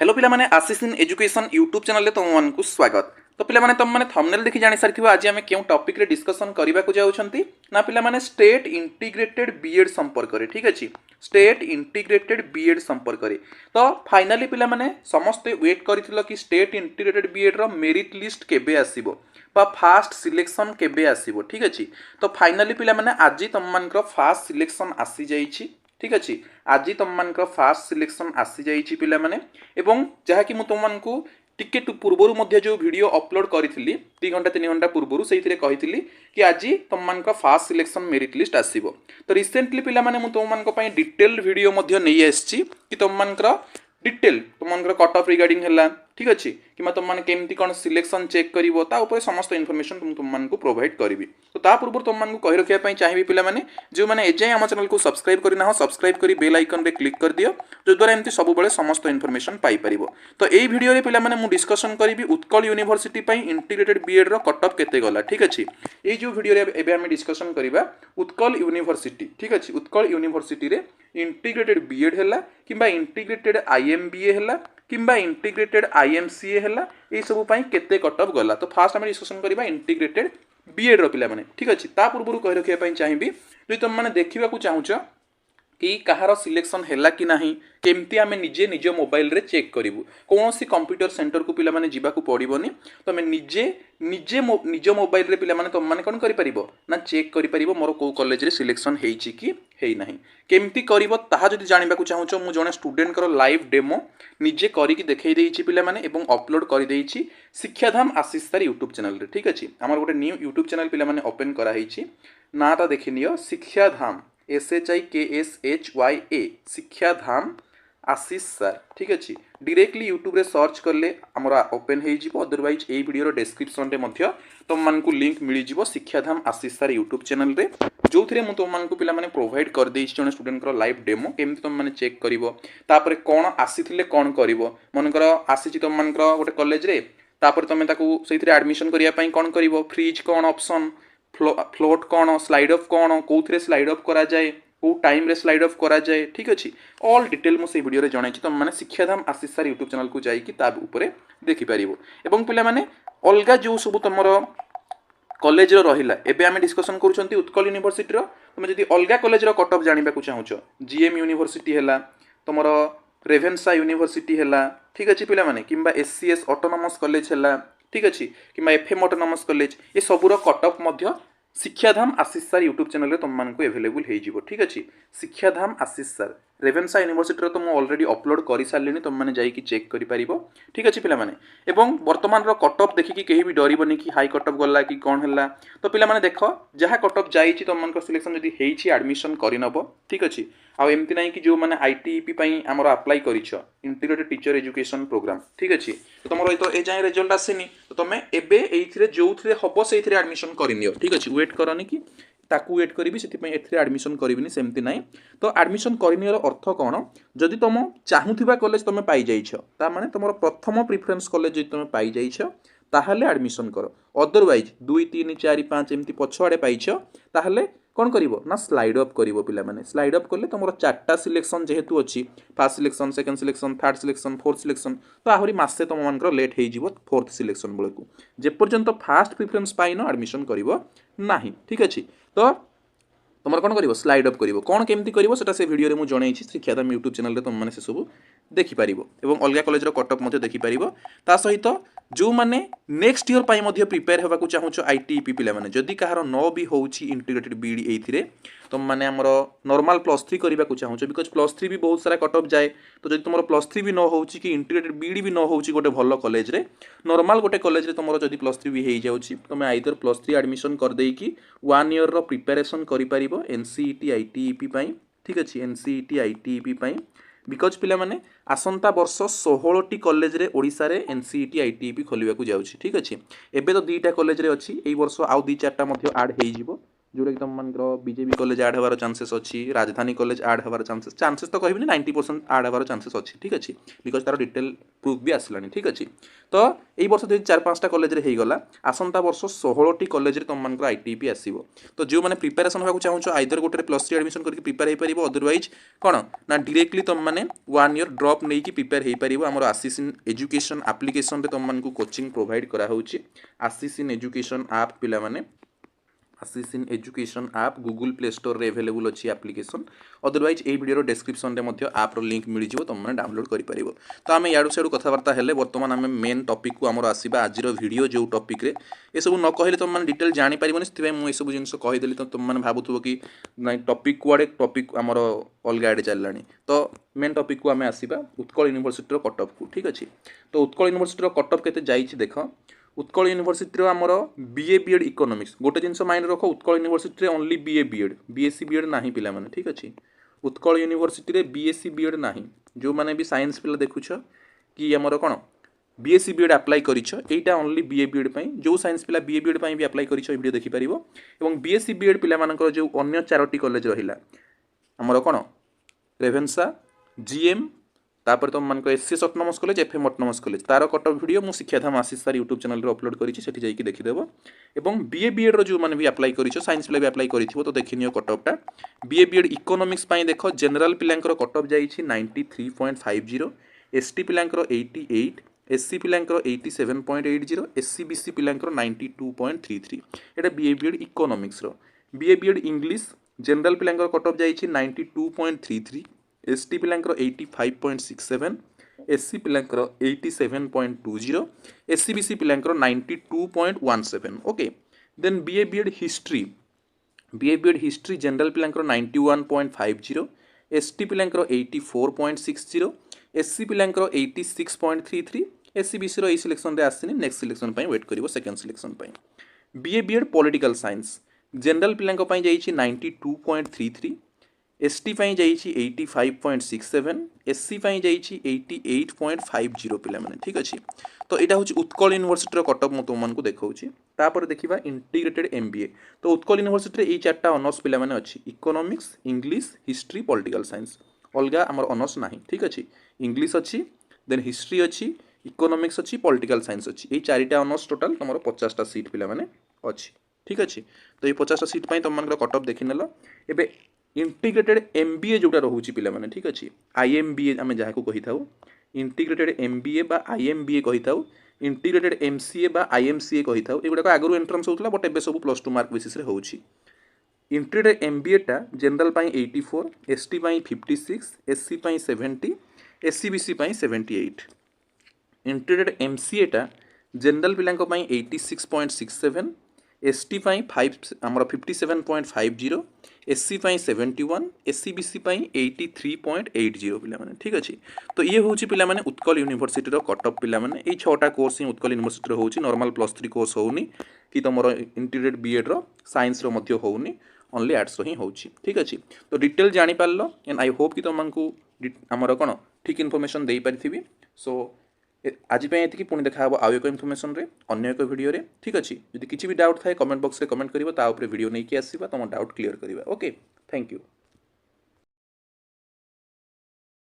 Hello पिलामाने Ashish in education YouTube channel तुमको स्वागत। तो पिलामाने तुमने थंबनेल देखि जानि सारिथिबो आज आमे केउ टॉपिक रे डिस्कशन करबा को जाउछंती ना पिलामाने स्टेट इंटीग्रेटेड बीएड संपर्क रे। ठीक अछि, स्टेट इंटीग्रेटेड बीएड संपर्क रे। तो फाइनली पिलामाने समस्त वेट करिथिलो कि स्टेट इंटीग्रेटेड बीएड रो मेरिट लिस्ट केबे आसीबो बा फास्ट सिलेक्शन केबे आसीबो। ठीक अछि, तो फाइनली पिलामाने आज तुममानकर फास्ट सिलेक्शन आसी जाइछि। ठीक अच्छे, आज तुम मान फास्ट सिलेक्शन आसी जाइए पिला माने एवं जहाँकि मुझे तुमको टिके पूर्वर मध्य जो वीडियो अपलोड करी 2 घंटा 3 घंटा पूर्वर से कही कि आज तुम मान फास्ट सिलेक्शन मेरिट लिस्ट आसीबो। तो रिसेंटली पिला माने मुझे तुम डिटेल वीडियो नहीं आसी कि तुम मान डिटेल तुम कट ऑफ रिगार्डिंग है। ठीक अच्छे, कि तुमने केमती कौन सिलेक्शन चेक कर समस्त इनफॉरमेशन तुमको प्रोवाइड करी। तो ता पूर्व तुमको कही रखापी चाहिए पिलाने जो मैंने एजाएं आम चैनल को सब्सक्राइब करना सब्सक्राइब कर बेल आइकन रे क्लिक कर दियो जो द्वारा एमती सब समस्त इनफॉरमेशन पाई परिबो। तो यही वीडियो रे पिलाने मु डिस्कशन करी उत्कल यूनिवर्सिटी इंटीग्रेटेड बीएड रो कट ऑफ केते गला। ठीक अच्छे, ये जो वीडियो रे एबे हम डिस्कशन करबा उत्कल यूनिवर्सिटी। ठीक अच्छे, उत्कल यूनिवर्सिटी रे इंटीग्रेटेड बीएड है कि इंटीग्रेटेड आईएमबीए है किंबा इंटीग्रेटेड आईएमसीए है, ये सब केते कट ऑफ गला। तो फास्ट आम डिस्कशन करबा इंटीग्रेटेड बीएड रो पिला माने। ठीक अच्छे, ता पूर्व कही रखापी चाहिए जो तुम मैंने देखा चाहूच कि कहार सिलेक्शन है कि ना केमती आम निजे निज मोबाइल रे चेक करूँ। कौन सी कंप्यूटर सेंटर को पिला माने जीवाकू पड़ोनी, तुम निजे निजे निज मोबाइल रे पिला माने तुम माने कौन कर ना चेक कर मोर को कॉलेज रे सिलेक्शन होइछि कि हेई नाही। केमती करिवो ताहा जदि जानिबा को चाहूछ मु जने स्टूडेंट करो लाइव डेमो निजे करिकि देखै देइछि पिला माने एवं अपलोड कर देइछि शिक्षाधाम आशीष सर यूट्यूब चैनल रे। ठीक अछि, हमर गोटे न्यू यूट्यूब चैनल पिला माने ओपन करा हेइछि, नाटा देखिनियो शिक्षाधाम SHIKSHYA शिक्षाधाम आशीष सर। ठीक अच्छे, डायरेक्टली यूट्यूब रे सर्च करले आमर ओपन हो। अदरवाइज ये वीडियो डिस्क्रिप्शन रे मध्य तुमको लिंक मिल जाव शिक्षाधाम आशीष सर यूट्यूब चैनल रे जो थे तुमको पिला माने प्रोवाइड कर देइछि जने स्टूडेंट लाइव डेमो केमती तुम माने चेक करिवो तापर कोन आसीथिले कोन करिवो। मनकर आसीछि तुमको गोटे कॉलेज रे तापर तुम ताकू सेथिरे एडमिशन करिया पई कोन करिवो, फ्रीज कोन ऑप्शन, फ्लोट कौन, स्लाइड ऑफ कौन, कौन स्लाइड ऑफ करा जाए, कौ टाइम रे स्लाइड ऑफ करा जाए। ठीक अच्छे, ऑल डिटेल मुझे वीडियो रे जणाई तुम मैंने शिक्षाधाम आशीष सर यूट्यूब चैनल को जाकि देखिपर। एवं पिला माने अलगा जो सब तुम कॉलेज रहा एबे आम डिस्कसन करुँच उत्कल यूनिवर्सिटी तुम जब अलगा कॉलेज कट ऑफ जाना चाहूच जीएम यूनिवर्सिटी है तुम रेभेन्सा यूनिवर्सिटी है। ठीक अच्छे पिला माने किंबा SCS ऑटोनोमस कॉलेज है। ठीक अच्छे, कि एफएम ऑटोनोमस कॉलेज ये सबूर कट ऑफ मध्य शिक्षाधाम आशीष सर यूट्यूब चैनल रे तुमको एवेलेबल हो। ठीक अच्छे, शिक्षाधाम आशीष सर रेभेन्सा यूनिवर्सिटी तो मुझे ऑलरेडी अपलोड कर सारे तुम मैंने जाकि चेक कर। ठीक अच्छे पिला माने, एवं वर्तमान कट ऑफ देखिकी कहीं भी डरबनी कि हाई कट ऑफ गला कि कौन है। तो पिला माने देख जहाँ कट ऑफ जाइए तुम सिलेक्शन जब होइछि एडमिशन करनब। ठीक अच्छे, आउ एमती ना कि जो मैंने ITEP आमर अप्लाई कर इंटीग्रेटेड टीचर एजुकेशन प्रोग्राम। ठीक अच्छे, तो तुम तो ए जाए रिजल्ट आसेनी तो तुम एबे जो थे हम से एडमिशन करनियो। ठीक अच्छे, वेट करनी कि ताकू वेट करी से एडमिशन करी सेमती ना। तो एडमिशन करनियर अर्थ कौन, जदि तुम चाहूबा कॉलेज तुम पाई जाइछ तामाने तुम प्रथम प्रिफरेन्स कॉलेज जदि तुम पाई जाइछ ताहले एडमिशन कर। अदरवाइज 2 3 4 5 एमती पछआड़े पाइछ ताहले कौन करिवो ना स्लाइड अप करिवो पिला माने। स्लाइड अप करले तुम 4टा सिलेक्शन जेहेतु अच्छी fast selection, second selection, third selection, fourth selection, तो आहरी मासे तुम मान लेट हो फोर्थ सिलेक्शन बेलू जेपर्यंत फास्ट प्रिफरेन्स पाइन एडमिशन करिवो नाही। ठीक अच्छे, तो तुम कौन कर स्लाइड अप कर कौन केमती कर से वीडियो रे मुझे जनई शिक्षाधाम यूट्यूब चैनल रे तुम मैंने से सब देखिपर एवं अलग कॉलेज कट ऑफ देखिपर। ता सहित जो मैंने नेक्स्ट ईयर प्रिपेयर होगा चाहूच ITEP पिला माने जदि कहार न भी होउछि इंटीग्रेटेड बीडी एथिरे तुम माने हमर नॉर्मल +3 करबा को चाहूच बिकॉज +3 भी बहुत सारा कट ऑफ जाए। तो जदि तुम +3 भी न होउछि कि इंटीग्रेटेड बीडी भी न होउछि गोटे भल कॉलेज रे नॉर्मल गोटे कॉलेज रे तुम जदि +3 भी हो जाउछि तुम आइदर +3 एडमिशन कर देई कि 1 ईयर रो प्रिपरेशन करि परिबो NCET ITEP पई। ठीक अछि, NCET ITEP पई बिकज पिला माने आसंता वर्ष 16टी कॉलेज रे ओडिसा रे NCET ITEP खोलिबा को जाउछि। ठीक अछि, एबे तो 2टा कॉलेज रे अछि, एई वर्ष आउ 2-4टा मध्ये ऐड हेइ जिवो जोटा कि तुम मान बीजेपी कॉलेज आड हबार चांसेस अच्छी, राजधानी कॉलेज आड हबार चांसेस तो कहबी 90% आड हबार चांसेस अच्छी, ठीक अच्छे, बिकज तार डिटेल प्रूफ भी आसला, ठीक अच्छे। तो यही वर्ष जो 4-5टा कॉलेज रे गला, आसंता वर्ष 16टी कॉलेज रे तुम मान आईटीपी आसीबो। तो जो मैंने प्रिपेरेसन होगा चाहूँ आइदर गोटे +3 एडमिशन करके प्रिपेयर हो पार, अदरवाइज कौन ना डायरेक्टली तुम मैंने 1 ईयर ड्रॉप नहीं कि प्रिपेयर हो पार। आम आशीष इन एजुकेशन एप्लिकेशन तुम मानक कोचिंग प्रोवाइड कराऊँच, आशीष इन एजुकेशन आप पिला माने आशीष इन एजुकेशन आप गूगल प्ले स्टोर रे अवेलेबल अच्छी एप्लिकेशन, अदरवाइज ये वीडियो डिस्क्रिप्शन में आप्र लिंक मिल जाव, तुम मैंने डाउनलोड कर। तो आम याडू सियाडू कथबार्ता हेले बर्तमान आम मेन टॉपिक को आमर आसवा आज वीडियो जो टॉपिक रे ये सब न कहले तुम मैंने डिटेल जानीपर से मुझे जिन कहीदेली, तो तुम मैंने भावुव कि ना टॉपिक कुआड़े टॉपिक आमर अलग आड़े चलला। तो मेन टॉपिक को आम आसवा उत्कल यूनिवर्सिटी कटअफ को, ठीक अच्छे। तो उत्कल यूनिवर्सिटी कटअफ केते जाइछि देख, उत्कल यूनिवर्सिटी आमर बीए बीएड इकोनॉमिक्स गोटे जिन माइंड रख, Utkal university only BA BEd, BSc BEd ना पिला माने, ठीक अच्छे। उत्कल यूनिवर्सिटी बीएससी बीएड ना, जो मैंने भी साइंस पिला देखुछ कि आमर कौन बीएससी बीएड अप्लाई करिछ, एटा ओनली बीए बीएड पई, जो साइंस पिला बीए बीएड पई भी अप्लाई करिछ वीडियो देखि परिबो। एवं बीएससी बीएड पिला मानकर जो अन्य 4टी कॉलेज रहिला आमर कौन रेभेन्सा, जीएम, तापर तुम मान SCS autonomous college, FM autonomous college तार कटअफ वीडियो मु शिक्षाधाम आशीष सर यूट्यूब चैनल रे अपलोड करिछि, सेठी जाइकि देखिदेव। एवं बीए बीएड रो जो माने भी अप्लाई करिछो, साइंस पिला भी अप्लाई करिथिबो, तो देखिनियो कटअफटा। बीए बीएड इकोनॉमिक्स पई देखो जनरल पिलांकर कटअफ जाइछि 93.50, एसटी पिलांकर 88, एससी पिलांकर 87.80, एससी बीसी पिलांकर 92.33। एटा बीए बीएड इकोनॉमिक्स रो। बीए बीएड इंग्लिश जनरल पिलांकर कटअफ जाइछि 92.33, एसटी पिलांकर 85.67, एससी पिलांकर 87.20, एससी बीसी पिलांकर 92.17। Okay, then BA BEd history, BA BEd history general पिलांकर 91.50, एसटी पिलांकर 84.60, एससी पिलांकर 86.33, एससी बीसी रो सिलेक्शन रे आसिनी, नेक्स्ट सिलेक्शन पई वेट करिवो सेकंड सिलेक्शन पई। BA BEd political science general पिलांक पई जाइछि 92.33, एसटी पई जाइछि 85.67, एससी पई जाइछि 88.50 पिला माने, ठीक अछि। तो एटा होछि उत्कल यूनिवर्सिटी रो कटअफ म तुमन को देखाउछि। तापर देखिबा इंटीग्रेटेड एमबीए। तो उत्कल यूनिवर्सिटी रे ए 4टा ऑनर्स पिला माने अछि, economics, English, history, political science, अलगा हमर ऑनर्स नाही, ठीक अछि। इंग्लिश अछि, देन हिस्ट्री अछि, इकोनॉमिक्स अच्छी, पॉलिटिकल साइंस अच्छी, ये 4टा ऑनर्स टोटाल तुम 50टा सीट पिला माने अच्छी, ठीक अच्छे। तो ये 50टा सीट पाई तुम मान कटअफ देखी नेल। एबे इंटीग्रेटेड एमबीए जोटा रोचे पिला माने, ठीक अच्छे, आईएमबीए आम जहाँ को कही था, इंटीग्रेटेड एमबीए बा आईएमबीए कही था, इंटीग्रेटेड एमसीए बा आईएमसीए कही था, एगुड़ाक आगु एंट्रांस होता बट एबे सब +2 मार्क बेसिस रे होउछि। इंटीग्रेटेड एमबीए टा जनरल पाई 84, एसटी पाई 56, एससी पाई 70, एससी बीसी पाई 78। इंटीग्रेटेड एमसीए टा जनरल पिलांक पाई 86.67, एसटी पाई 57.50, एससी पाई 71, एससी बीसी पाई 83.80 पिला माने, ठीक अच्छे। तो ये होची पिला माने उत्कल यूनिवर्सिटी रो कटअफ पिला माने, ये 6टा कोर्स ही उत्कल यूनिवर्सिटी रो होची। नॉर्मल +3 कोर्स होउनी कि तुमरो इंटीग्रेटेड बीएड रो साइंस रो मध्य होउनी, ओनली आर्ट्स ही होची, ठीक अच्छे। तो डिटेल जानि पारलो, एंड आई होप कि तुमको आमर कोन ठीक इनफॉरमेशन देई पारिथिबी। सो आज ये पुणी देखा आउ एक इनफॉरमेशन रे अन्य एक वीडियो रे, ठीक अच्छे। जदि किसी भी डाउट थाए कमेंट बॉक्स रे कमेंट करिवो, ता ऊपर वीडियो नहीं कि आसीबा तुम डाउट क्लियर करिवा। Okay, thank you.